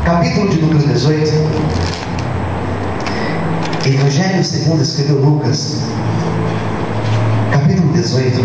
capítulo de número 18, Evangelho segundo escreveu Lucas, capítulo 18.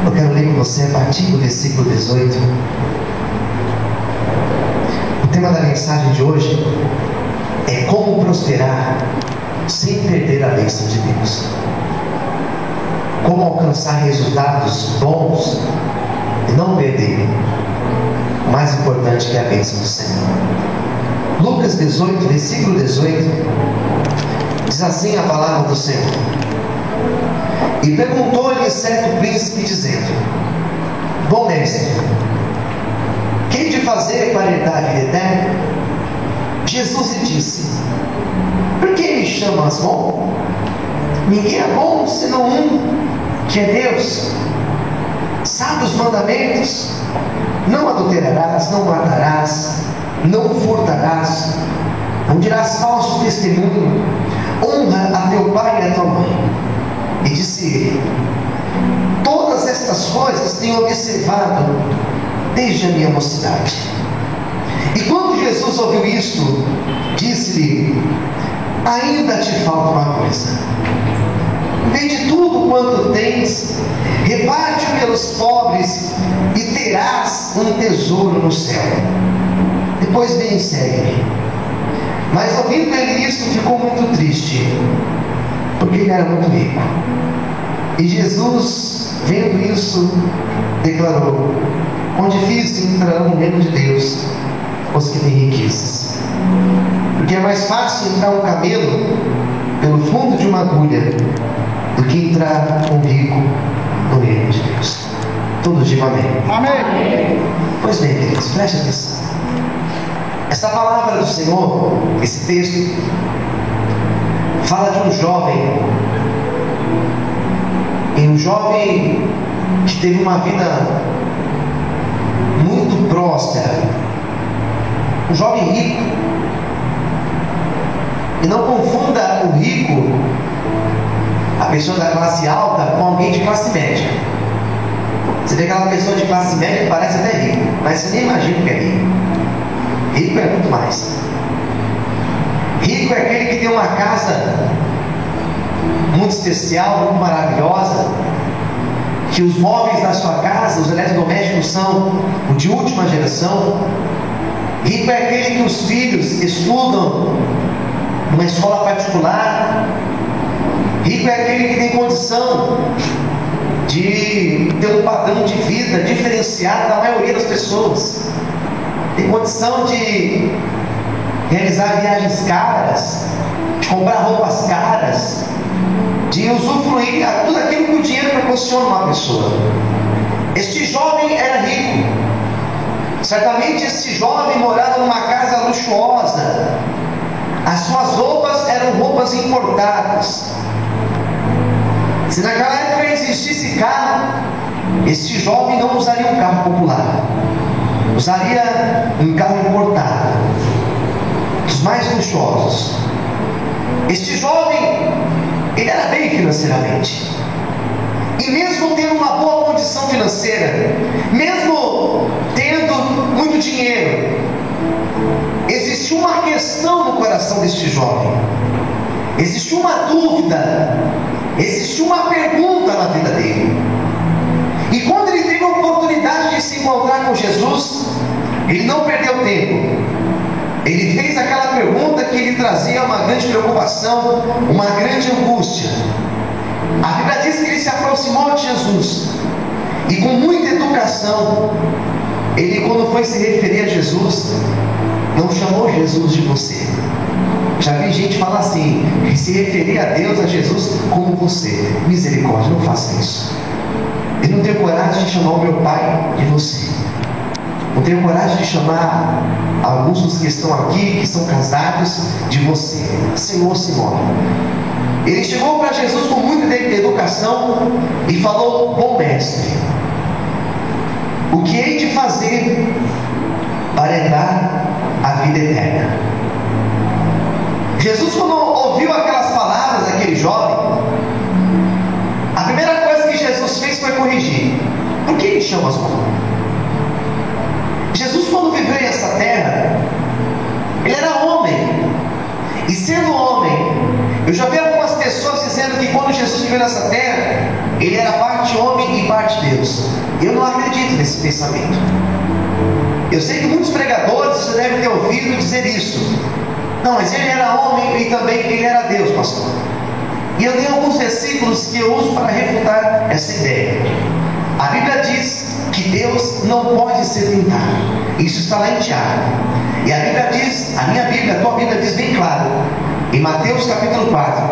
Eu quero ler com você a partir do versículo 18. O tema da mensagem de hoje é como prosperar sem perder a bênção de Deus. Como alcançar resultados bons e não perder o mais importante, que é a bênção do Senhor. Lucas 18, versículo 18, diz assim a palavra do Senhor: E perguntou-lhe certo príncipe, dizendo: Bom mestre, que hei de fazer para herdar a vida eterna? Jesus lhe disse: Por que me chamas bom? Ninguém é bom senão um, que é Deus. Sabe os mandamentos: não adulterarás, não matarás, não furtarás, não dirás falso testemunho, honra a teu pai e a tua mãe. E disse ele: Todas estas coisas tenho observado desde a minha mocidade. E quando Jesus ouviu isto, disse-lhe: Ainda te falta uma coisa. Vende tudo quanto tens, reparte-o pelos pobres, e terás um tesouro no céu. Depois vem e segue-me. Mas ouvindo ele isto, ficou muito triste, porque ele era muito rico. E Jesus, vendo isso, declarou: Quão difícil entrarão no reino de Deus os que têm riquezas. Porque é mais fácil entrar um camelo pelo fundo de uma agulha do que entrar um rico no reino de Deus. Todos digam amém. Amém. Pois bem, queridos, preste atenção. Essa palavra do Senhor, esse texto, fala de um jovem. E um jovem que teve uma vida muito próspera. Um jovem rico. E não confunda o rico, a pessoa da classe alta, com alguém de classe média. Você vê aquela pessoa de classe média que parece até rico, mas você nem imagina que é rico. Rico é muito mais. Rico é aquele que tem uma casa muito especial, muito maravilhosa, que os móveis da sua casa, os eletrodomésticos são o de última geração. Rico é aquele que os filhos estudam numa escola particular. Rico é aquele que tem condição de ter um padrão de vida diferenciado da maioria das pessoas. Tem condição de realizar viagens caras, de comprar roupas caras, de usufruir tudo aquilo que o dinheiro proporciona a uma pessoa. Este jovem era rico. Certamente este jovem morava numa casa luxuosa. As suas roupas eram roupas importadas. Se naquela época existisse carro, este jovem não usaria um carro popular, usaria um carro importado, dos mais luxuosos. Este jovem, ele era bem financeiramente. E mesmo tendo uma boa condição financeira, mesmo tendo muito dinheiro, existiu uma questão no coração deste jovem. Existiu uma dúvida, existiu uma pergunta na vida dele. E quando ele teve a oportunidade de se encontrar com Jesus, ele não perdeu tempo. Ele fez aquela pergunta que lhe trazia uma grande preocupação, uma grande angústia. A Bíblia diz que ele se aproximou de Jesus e com muita educação, ele, quando foi se referir a Jesus, não chamou Jesus de você. Já vi gente falar assim, se referir a Deus, a Jesus, como você. Misericórdia, não faça isso. Eu não tenho coragem de chamar o meu pai de você. Não tenho coragem de chamar alguns dos que estão aqui, que são casados, de você. Senhor, Senhora. Ele chegou para Jesus com muita educação e falou: Bom mestre, o que hei de fazer para herdar a vida eterna? Jesus, quando ouviu aquelas palavras daquele jovem, a primeira coisa que Jesus fez foi corrigir. Por que me chamas bom? Eu não acredito nesse pensamento. Eu sei que muitos pregadores, você deve ter ouvido dizer isso. Não, mas ele era homem e também ele era Deus, pastor. E eu tenho alguns versículos que eu uso para refutar essa ideia. A Bíblia diz que Deus não pode ser tentado. Isso está lá em Tiago. E a Bíblia diz, a minha Bíblia, a tua Bíblia diz bem claro, em Mateus capítulo 4,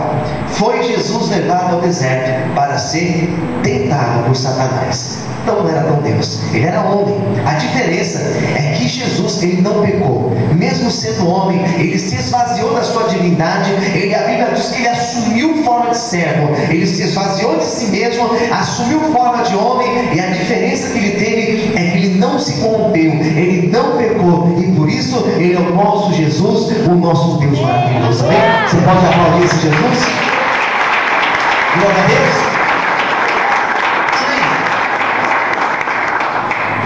foi Jesus levado ao deserto para ser tentado por Satanás. Então não era tão Deus, ele era homem. A diferença é que Jesus, ele não pecou. Mesmo sendo homem, ele se esvaziou da sua divindade. A Bíblia diz que ele assumiu forma de servo. Ele se esvaziou de si mesmo, assumiu forma de homem. E a diferença que ele teve é que ele não se corrompeu, ele não pecou. E por isso ele é o nosso Jesus, o nosso Deus maravilhoso. Amém? Você pode aplaudir esse Jesus? Glória a Deus.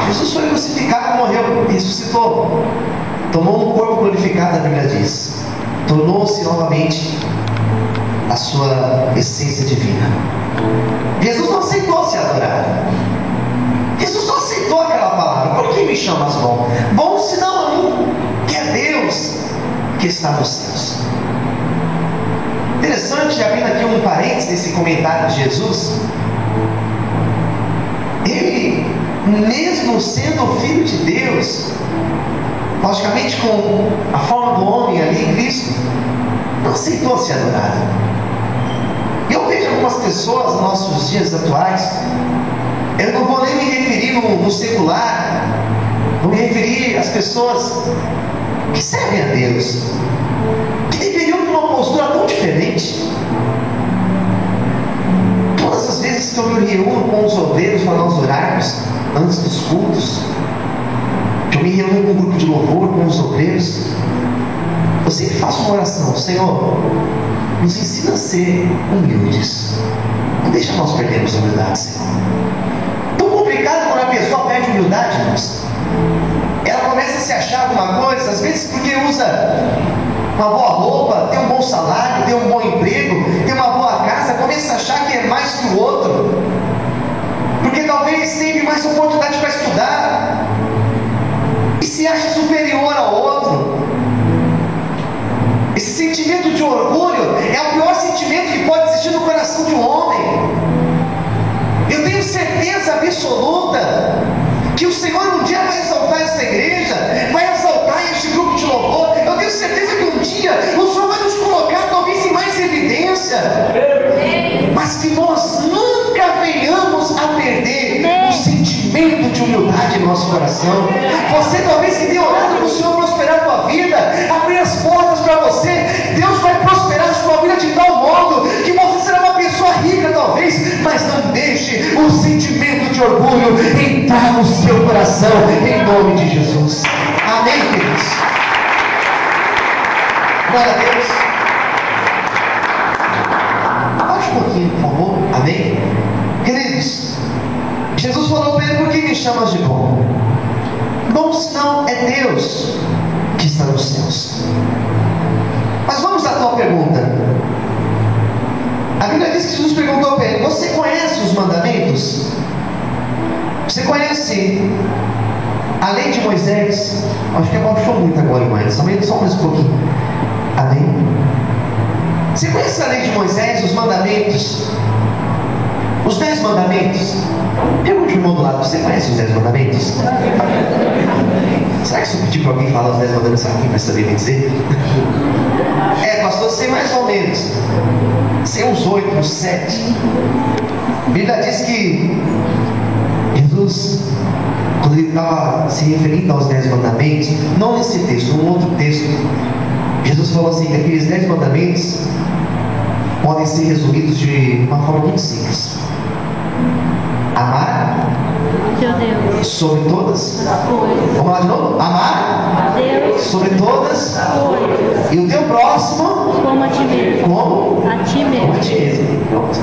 Jesus foi crucificado, morreu, ressuscitou, tomou um corpo glorificado, a Bíblia diz, tornou-se novamente a sua essência divina. Jesus não aceitou ser adorado. Jesus não aceitou aquela palavra. Por que me chamas bom? Bom senão a mim, que é Deus que está nos céus. Interessante, abrindo aqui um parênteses nesse comentário de Jesus, ele, mesmo sendo filho de Deus, logicamente com a forma do homem ali em Cristo, não aceitou ser adorado. E eu vejo algumas pessoas nos nossos dias atuais, eu não vou nem me referir no secular, vou me referir às pessoas que servem a Deus, que deveriam ter uma postura tão diferente. Todas as vezes que eu me reúno com os obreiros para nós orarmos antes dos cultos, que eu me reúno com um grupo de louvor, com os obreiros, eu sempre faço uma oração: Senhor, nos ensina a ser humildes, não deixa nós perdermos a humildade, Senhor. Tão complicado quando a pessoa perde humildade, irmãos. Ela começa a se achar alguma coisa, às vezes porque usa uma boa roupa, tem um bom salário, tem um bom emprego, tem uma boa casa, começa a achar que é mais que o outro, porque talvez teve mais oportunidade para estudar, e se acha superior ao outro. Esse sentimento de orgulho é o pior sentimento que pode existir no coração de um homem. Eu tenho certeza absoluta que o Senhor um dia vai exaltar essa igreja, vai exaltar este grupo de louvor. Eu tenho certeza que um dia o Senhor vai nos colocar talvez em mais evidência, mas que nós nunca venhamos a perder o sentimento de humildade em nosso coração. Você talvez que tenha orado para o Senhor prosperar a tua vida, abrir as portas para você, Deus vai prosperar a sua vida de tal modo que você será uma pessoa rica talvez, mas não deixe o sentimento de orgulho entrar no seu coração, em nome de Jesus. Amém, queridos? Glória a Deus. Abaixa um pouquinho, por favor. Amém? Queridos, Jesus falou para ele: por que me chamas de bom? Bom senão é Deus que está nos céus. Mas vamos à tua pergunta. A Bíblia diz que Jesus perguntou para ele: você conhece os mandamentos? Você conhece a lei de Moisés? Acho que abaixou muito agora, irmãs. Só mais um pouquinho. Amém? Você conhece a lei de Moisés, os mandamentos? Os 10 mandamentos? Pergunte o irmão do lado: você conhece os 10 mandamentos? Será que se eu pedir para alguém falar os 10 mandamentos, alguém vai saber me dizer? Pastor, sei mais ou menos. Sei uns 8, uns 7. A Bíblia diz que Jesus, quando ele estava se referindo aos 10 mandamentos, não nesse texto, num outro texto, Jesus falou assim: que aqueles 10 mandamentos podem ser resumidos de uma forma muito simples: amar Deus sobre todas as coisas. Vamos lá de novo? Amar a Deus sobre todas as coisas. E o teu próximo como a ti mesmo. Como a ti mesmo. Como a ti mesmo. Pronto.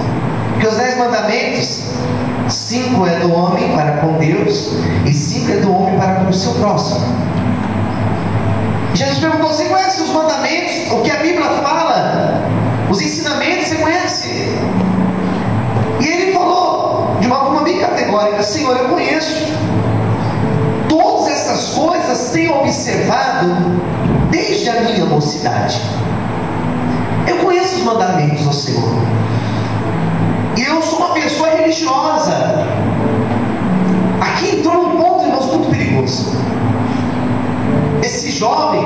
Porque os 10 mandamentos, 5 é do homem para com Deus e 5 é do homem para com o seu próximo. Jesus perguntou: você conhece os mandamentos? O que a Bíblia fala? Os ensinamentos você conhece? E ele falou de uma forma bem categórica: categórica: Senhor, eu conheço. Todas essas coisas tenho observado desde a minha mocidade. Eu conheço os mandamentos do Senhor. E eu sou uma pessoa religiosa. Aqui entrou um ponto, irmãos, muito perigoso. Esse jovem,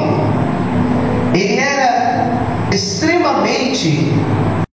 ele era extremamente